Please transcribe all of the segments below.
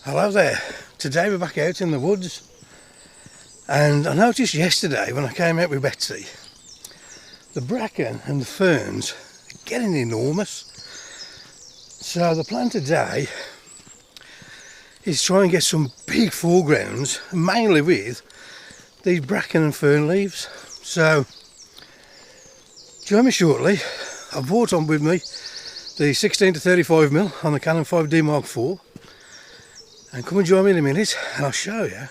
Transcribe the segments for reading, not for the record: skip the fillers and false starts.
Hello there. Today we're back out in the woods, and I noticed yesterday when I came out with Betsy, the bracken and the ferns are getting enormous. So the plan today is try and get some big foregrounds, mainly with these bracken and fern leaves. So join me shortly. I've brought on with me the 16 to 35mm on the Canon 5D Mark IV. And come and join me in a minute and I'll show you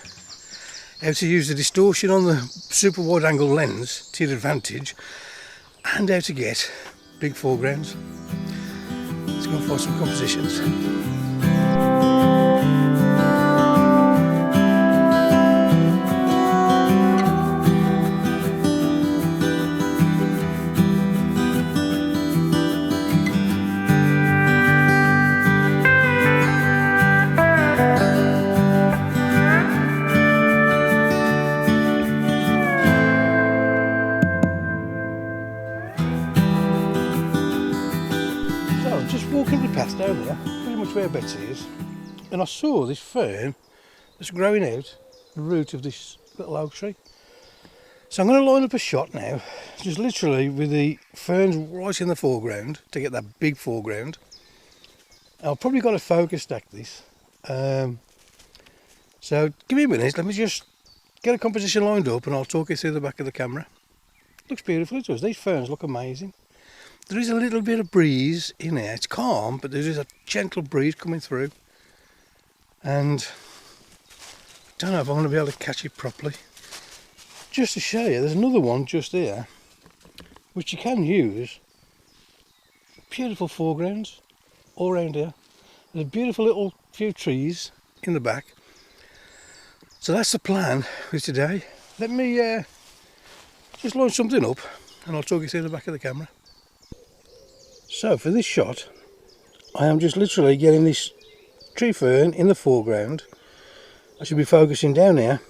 how to use the distortion on the super wide angle lens to your advantage and how to get big foregrounds. Let's go and find some compositions. Just walking the path down there, pretty much where Betsy is, and I saw this fern that's growing out the root of this little oak tree. So I'm going to line up a shot now, just literally with the ferns right in the foreground to get that big foreground. I've probably got to focus stack this. So give me a minute, let me just get a composition lined up and I'll talk you through the back of the camera. Looks beautiful, it does. These ferns look amazing. There is a little bit of breeze in there. It's calm, but there is a gentle breeze coming through. And I don't know if I'm going to be able to catch it properly. Just to show you, there's another one just here, which you can use. Beautiful foregrounds all around here. There's a beautiful little few trees in the back. So that's the plan for today. Let me just line something up and I'll talk you through the back of the camera. So for this shot, I am just literally getting this tree fern in the foreground. I should be focusing down here,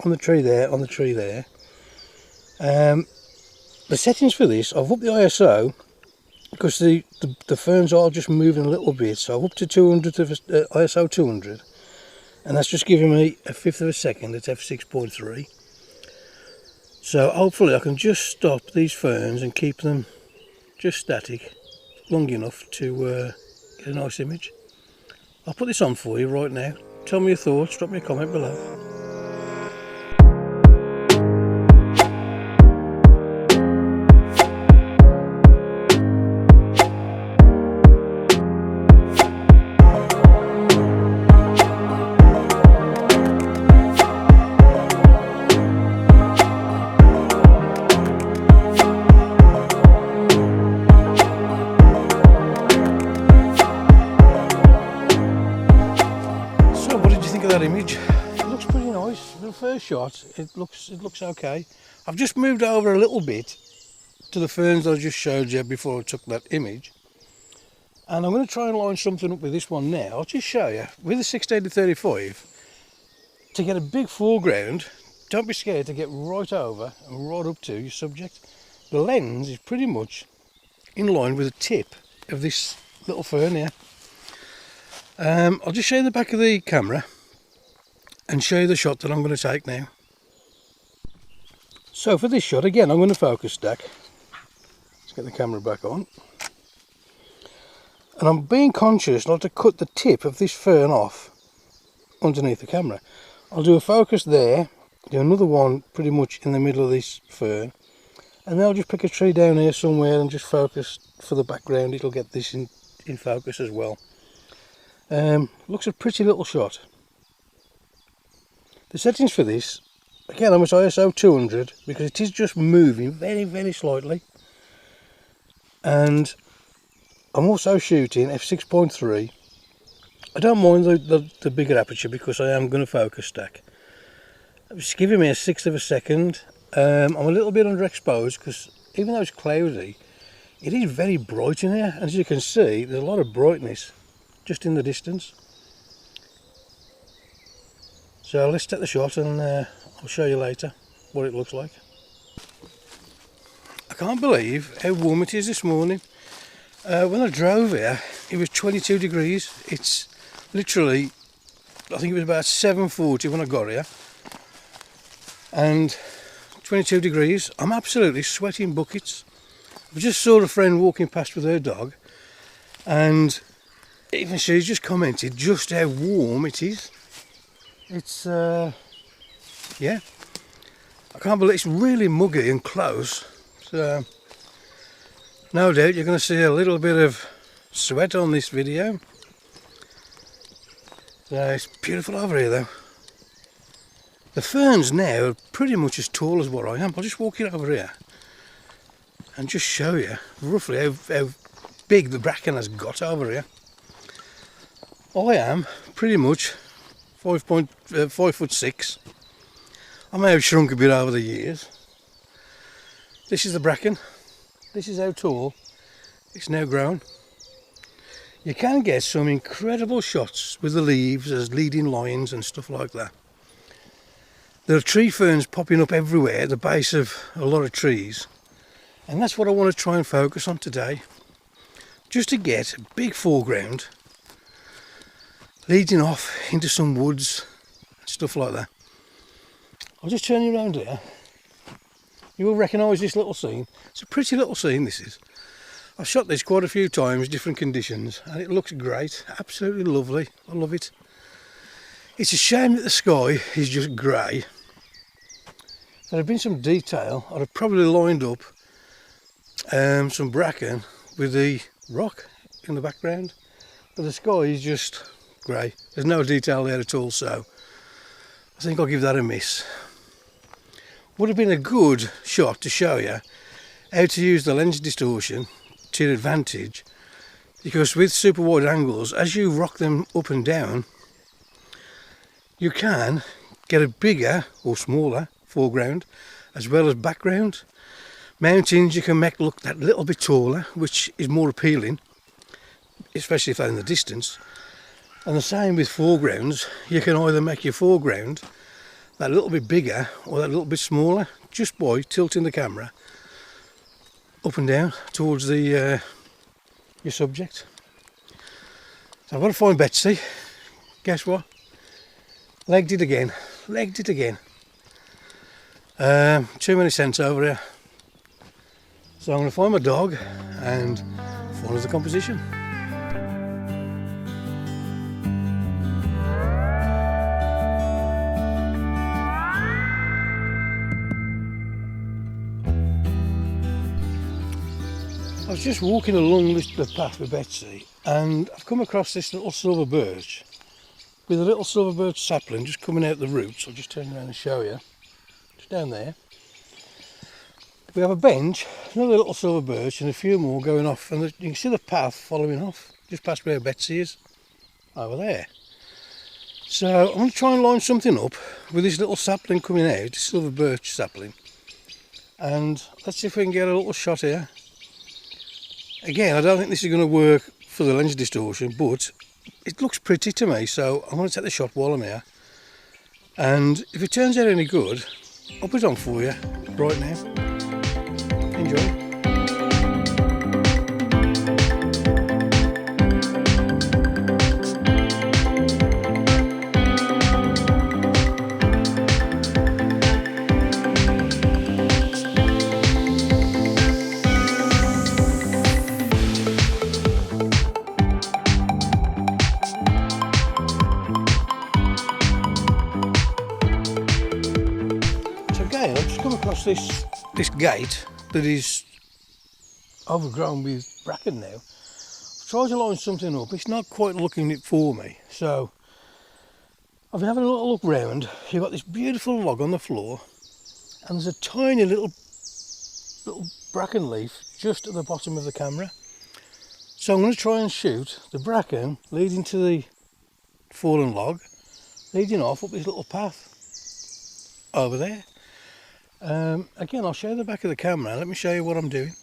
on the tree there, on the tree there. The settings for this, I've upped the ISO, because the ferns are just moving a little bit, so I've up to 200, ISO 200. And that's just giving me a fifth of a second at f6.3. So hopefully I can just stop these ferns and keep them just static long enough to get a nice image. I'll put this on for you right now. Tell me your thoughts, drop me a comment below. That image, it looks pretty nice. The first shot, it looks okay. I've just moved over a little bit to the ferns that I just showed you before I took that image, and I'm going to try and line something up with this one now. I'll just show you with the 16 to 35 to get a big foreground. Don't be scared to get right over and right up to your subject. The lens is pretty much in line with the tip of this little fern here. I'll just show you the back of the camera and show you the shot that I'm going to take now. So for this shot, again, I'm going to focus stack. Let's get the camera back on. And I'm being conscious not to cut the tip of this fern off underneath the camera. I'll do a focus there, do another one pretty much in the middle of this fern, and then I'll just pick a tree down here somewhere and just focus for the background. It'll get this in focus as well. Looks a pretty little shot. The settings for this, again, I'm at ISO 200 because it is just moving very, very slightly. And I'm also shooting f6.3. I don't mind the bigger aperture because I am going to focus stack. It's giving me a sixth of a second. I'm a little bit underexposed because even though it's cloudy, it is very bright in here. And as you can see, there's a lot of brightness just in the distance. So let's take the shot and I'll show you later what it looks like. I can't believe how warm it is this morning. When I drove here, it was 22 degrees. It's literally I think it was about 7:40 when I got here, and 22 degrees. I'm absolutely sweating buckets. I just saw a friend walking past with her dog, and even she just commented just how warm it is. It's yeah, I can't believe it's really muggy and close. So no doubt you're going to see a little bit of sweat on this video. So it's beautiful over here though. The ferns now are pretty much as tall as what I am. I'll just walk it over here and just show you roughly how big the bracken has got over here. I am pretty much 5'6". I may have shrunk a bit over the years. This is the bracken. This is how tall it's now grown. You can get some incredible shots with the leaves as leading lines and stuff like that. There are tree ferns popping up everywhere at the base of a lot of trees, and that's what I want to try and focus on today, just to get a big foreground leading off into some woods and stuff like that. I'll just turn you around here. You will recognise this little scene. It's a pretty little scene, this is. I've shot this quite a few times, different conditions, and it looks great, absolutely lovely. I love it. It's a shame that the sky is just grey. If there had been some detail, I'd have probably lined up some bracken with the rock in the background, but the sky is just grey. There's no detail there at all, so I think I'll give that a miss. Would have been a good shot to show you how to use the lens distortion to your advantage, because with super wide angles, as you rock them up and down, you can get a bigger or smaller foreground as well as background. Mountains you can make look that little bit taller, which is more appealing, especially if they're in the distance. And the same with foregrounds, you can either make your foreground that little bit bigger or that little bit smaller just by tilting the camera up and down towards the your subject. So I've got to find Betsy. Guess what? Legged it again. Too many scents over here. So I'm going to find my dog and follow the composition. I was just walking along the path with Betsy, and I've come across this little silver birch with a little silver birch sapling just coming out the roots. I'll just turn around and show you. Just down there. We have a bench, another little silver birch, and a few more going off, and you can see the path following off just past where Betsy is, over there. So I'm going to try and line something up with this little sapling coming out, silver birch sapling, and let's see if we can get a little shot here. Again, I don't think this is going to work for the lens distortion, but it looks pretty to me, so I'm going to take the shot while I'm here. And if it turns out any good, I'll put it on for you right now. Enjoy. I've just come across this gate that is overgrown with bracken now. I've tried to line something up, it's not quite looking it for me, so I've been having a little look round. You've got this beautiful log on the floor, and there's a tiny little bracken leaf just at the bottom of the camera. So I'm going to try and shoot the bracken leading to the fallen log, leading off up this little path over there. Again, I'll show the back of the camera. Let me show you what I'm doing.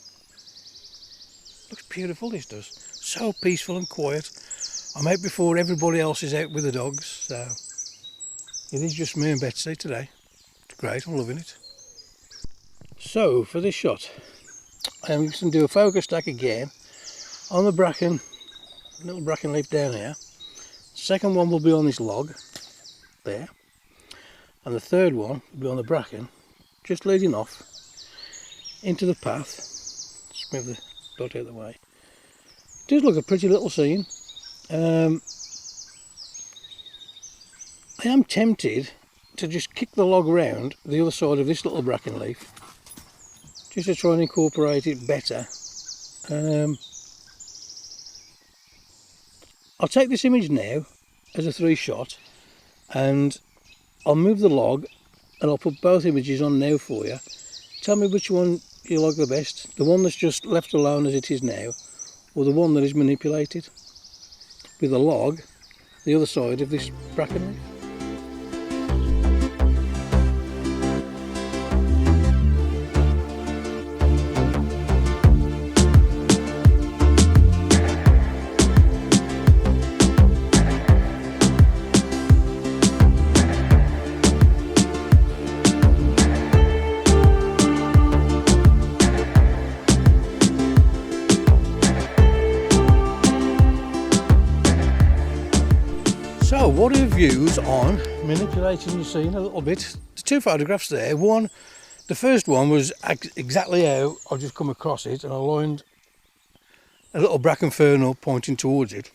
Looks beautiful, this does. So peaceful and quiet. I'm out before everybody else is out with the dogs, so it is just me and Betsy today. It's great, I'm loving it. So for this shot, I'm just going to do a focus stack again on the bracken, little bracken leaf down here. Second one will be on this log. there, and the third one will be on the bracken, just leading off into the path. Just move the dot out of the way. It does look a pretty little scene. I am tempted to just kick the log round the other side of this little bracken leaf, just to try and incorporate it better. I'll take this image now as a 3-shot, and I'll move the log and I'll put both images on now for you. Tell me which one you like the best, the one that's just left alone as it is now, or the one that is manipulated with the log the other side of this bracken leaf. So what are your views on manipulating your scene a little bit? The 2 photographs there, the first one was exactly how I just come across it, and I lined a little bracken fern up pointing towards it.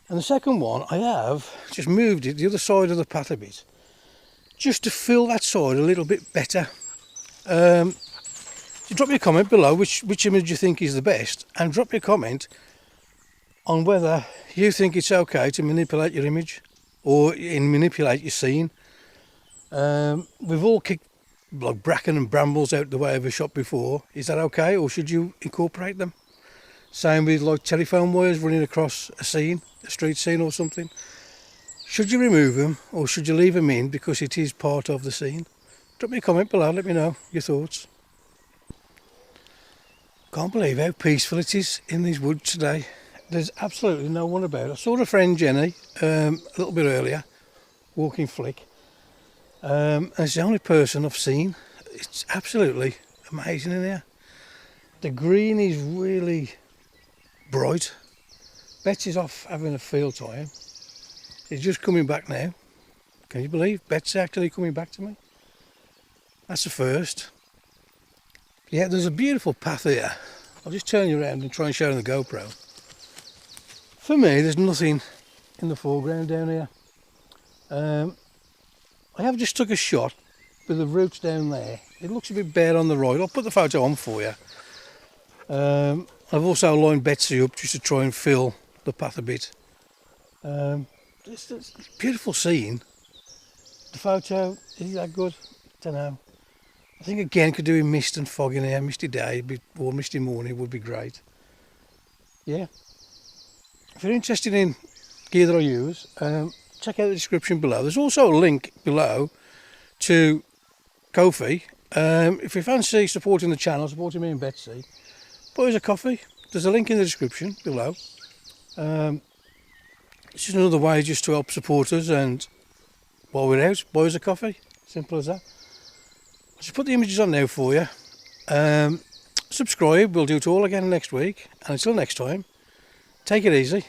And the second one, I have just moved it the other side of the path a bit, just to fill that side a little bit better. So drop me a comment below which image you think is the best, and drop me a comment on whether you think it's okay to manipulate your image or manipulate your scene. We've all kicked like bracken and brambles out the way of a shot before. Is that okay, or should you incorporate them? Same with like telephone wires running across a scene, a street scene or something. Should you remove them or should you leave them in because it is part of the scene? Drop me a comment below, let me know your thoughts. Can't believe how peaceful it is in these woods today. There's absolutely no one about. I saw a friend, Jenny, a little bit earlier, walking flick. And it's the only person I've seen. It's absolutely amazing in here. The green is really bright. Betsy's off having a field time. She's just coming back now. Can you believe Betsy's actually coming back to me? That's the first. Yeah, there's a beautiful path here. I'll just turn you around and try and show you the GoPro. For me, there's nothing in the foreground down here. I have just took a shot with the roots down there. It looks a bit bare on the right. I'll put the photo on for you. I've also lined Betsy up just to try and fill the path a bit. It's a beautiful scene. The photo, is that good? Don't know. I think again could do with mist and fog in here. Misty day or misty morning would be great. Yeah. If you're interested in gear that I use, check out the description below. There's also a link below to Ko-fi. If you fancy supporting the channel, supporting me and Betsy, buy us a coffee. There's a link in the description below. It's just another way just to help support us, and while we're out, buy us a coffee. Simple as that. I'll just put the images on now for you. Subscribe, we'll do it all again next week. And until next time, take it easy.